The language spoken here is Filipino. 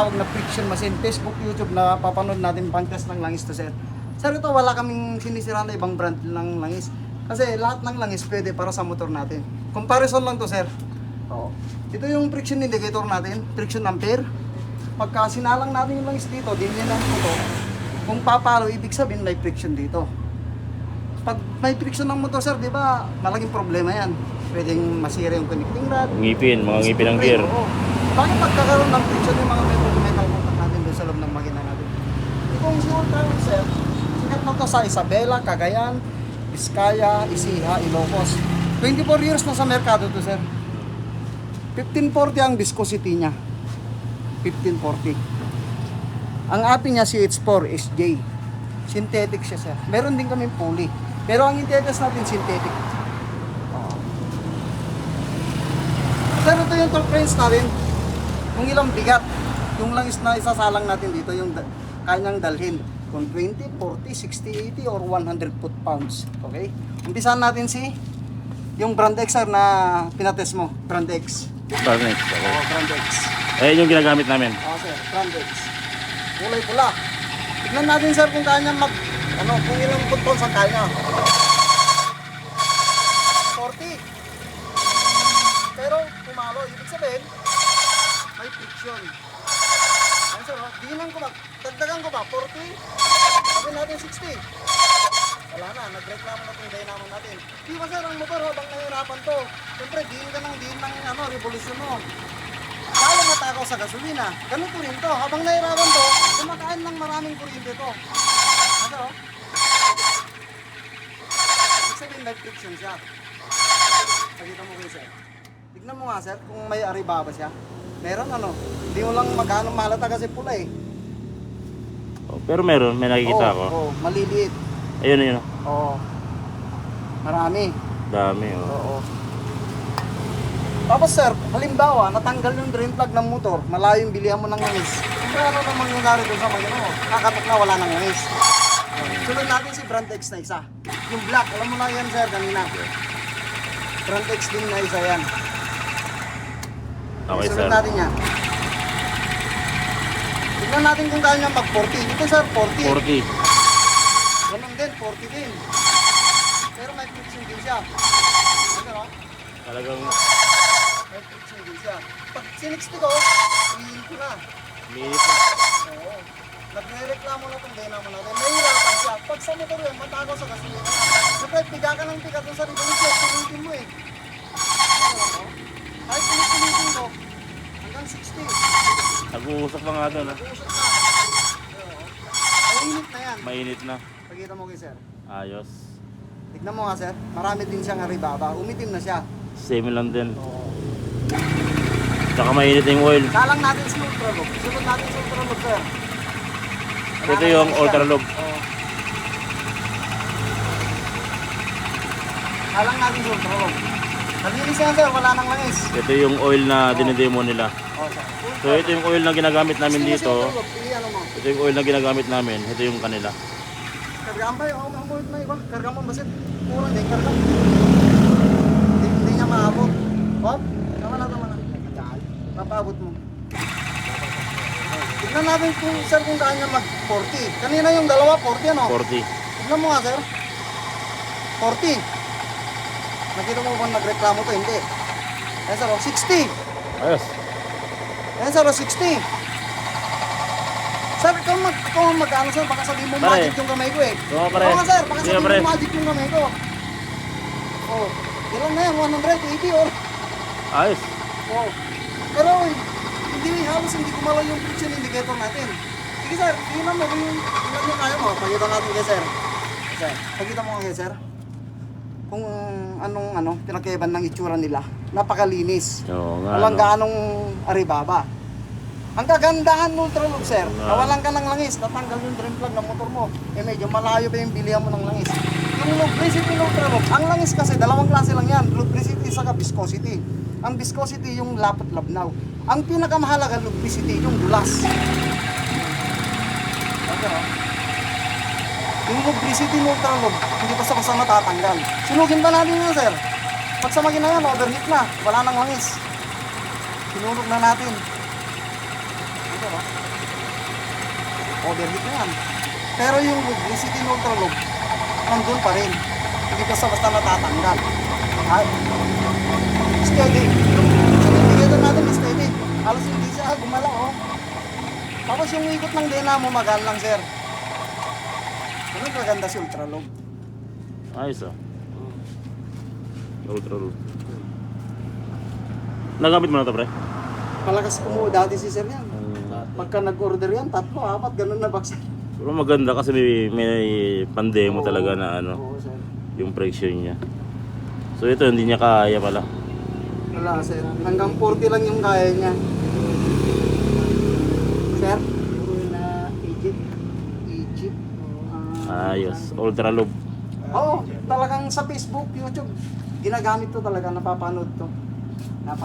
Tawag na friction machine, Facebook, YouTube na papanood natin pang-test ng langis to sir. Sir, ito wala kaming sinisira na ibang brand ng langis. Kasi lahat ng langis pwede para sa motor natin. Comparison lang to sir. Oo. Ito yung friction indicator natin, friction ampere. Pagka sinalang natin yung langis dito, dinilin natin ito. Kung papalo, ibig sabihin may friction dito. Pag may friction ng motor sir, di ba, malaking problema yan. Pwedeng masira yung connecting rod. Ngipin, mga ngipin ng gear. Oo. Bakit pagkakaroon ng friction yung mga metal contact natin doon sa loob ng makina natin? Itong si Ultrarock sir, sikat na to sa Isabela, Cagayan, Vizcaya, Isiha, Ilocos. 24 years na sa merkado to sir. 1540 ang viscosity niya. 1540. Ang api niya CH4 SJ. Synthetic siya sir. Meron din kami pulley. Pero ang i-test natin synthetic. Sir, ito yung torque range natin. Kung ilang bigat. Yung langis na isasalang natin dito, yung kanyang dalhin. Kung 20, 40, 60, 80, or 100 foot-pounds. Okay? Umpisahan natin si yung brand X sir na pinatest mo. Brand X. Brand X. Oo, brand X. Eh, yung ginagamit namin. Oo sir, brand X. Kulay pula. Tignan natin sir kung kaya mag, kung ilang foot-pounds ang kaya. 40. Pero pumalo, ibig sabihin, may friction. Ayun sir, dinan ko ba? Dagdagan ko ba? 40? Sabihin natin 60. Wala na, nag-reklamo na itong dynamo natin. Di ba sir, ang motor habang nahihirapan to, siyempre diin ka ng revolusyon mo. Lalo matakaw sa gasolina. Ganito rin to, habang nahihirapan to, kumakain ng maraming kuryente to. Ano? Ibig sabihin, may friction siya. Pagkita mo kayo sir. Tignan mo nga sir, kung may aribaba siya. Meron hindi mo lang magkano mahalata kasi pula eh. Oh, pero meron, may nakikita ako. Oo, maliliit. Ayun, ayun. Oo. Marami. Dami, oh. Oo. Tapos sir, halimbawa, natanggal yung drain plug ng motor, malayo yung bilihan mo ng langis. Kung ano naman mangyayari doon sa magano mo, kakatok na wala ng langis. Sunod natin si Brand X na isa. Yung black, alam mo na yan sir kanina. Brand X din na isa yan. Okay, sir. Sunod natin yan. Tignan natin kung kaya niya mag-40. Ito sir, 40. 40. Ganun din, 40 din. Pero may friction din siya. Ano? Talagang May friction din siya. Pag sinixty ko, ihin ko na. minute na. Oo. Nagre-reklamo na itong dynamo natin. Nahihirapan siya. Pag sa motor yun, matakaw sa gasolina. Siyempre, piga ka ng piga dun sa revolution. Pinitin mo eh. Ano? Kahit pinitin ko, hanggang 60. Nag-uusap pa nga doon, ha? Nag-uusap na. Oo. Mainit na yan. Mainit na. Pagkita mo kay sir. Ayos. Tignan mo nga sir, marami din siyang aribaba. Umitim na siya. Same lang din. Oo. Tsaka mainit na yung oil. Salang natin si Ultraloop. Sunod natin si Ultraloop sir. Wala Ito na yung langis Ultraloop. yan. Oo. Salang natin si Ultraloop. Nalinis yan sir, wala nang langis. Ito yung oil na dinidemo nila. Oo sir. So ito yung oil na ginagamit namin Sino si dito. Ultraloop? Ano mo? Ito yung oil na ginagamit namin. Ito yung kanila. Kargaan ba yun? Oo, na iba. Kargaan mo basit. Kurang din, kargaan. Hindi niya maabot. Hop, tama na. Papaabot mo. Tignan natin kung sir kung kaya niya mag-40. Kanina yung dalawa, 40 ano? 40. Tignan mo nga sir. 40. Nakita mo bang nagreklamo to? Hindi. Ayan sir, 60. Ayos. Ayan sir, 60. Sir, ikaw mag-ano sir, baka sabihin mo Pare. magic yung kamay ko eh. Oo, pare. Oo nga sir, baka Sige, sabihin pare. mo magic yung kamay ko. Oh, ilan na yan? 180 or? Ayos. Oh. Pero halos hindi kumalaw yung friction indicator natin. Sige sir, tingnan mo kung ilan yung kaya mo. Pakita natin kay sir. Sir, pakita mo nga kay sir. Kung anong pinakaiban ng itsura nila. Napakalinis. Oo nga. Walang no? gaanong aribaba. Ang kagandahan ng Ultraloop sir, nawalan ka ng langis, natanggal yung drain plug ng motor mo. Eh medyo malayo pa yung bilihan mo ng langis. Yung lubricity ng Ultraloop, ang langis kasi dalawang klase lang yan, lubricity saka viscosity. Ang viscosity yung lapot labnaw. Ang pinakamahalaga lubricity yung dulas. Okay, oh. Yung lubricity ng Ultraloop, hindi basta-basta matatanggal. Sinugin ba natin yun sir? Pag sa makina yan, overheat na, wala nang langis. Sinunog na natin. sir, oh. Overheat na yan. Pero yung lube, yung City Ultra lube, nandun pa rin. Hindi basta natatanggal. At steady. Sa navigator natin na steady. Halos hindi siya gumalaw, oh. Tapos yung ikot ng dynamo, magaan lang, sir. Ganun kaganda si Ultra lube. Ayos ah. Ultra loop. Nagamit mo na to, pre? Malakas kumuha dati si sir yan. Pagka nag-order yan, 3, 4, ganun na baksa. Pero maganda kasi may pandemo talaga na ano, Oo, sir. yung presyo niya. So ito hindi niya kaya pala. Wala, sir. Hanggang 40 lang yung kaya niya. Sir? Na Egypt. Ayos, ultra loop. Oo, talagang sa Facebook, YouTube, ginagamit to talaga, napapanood to.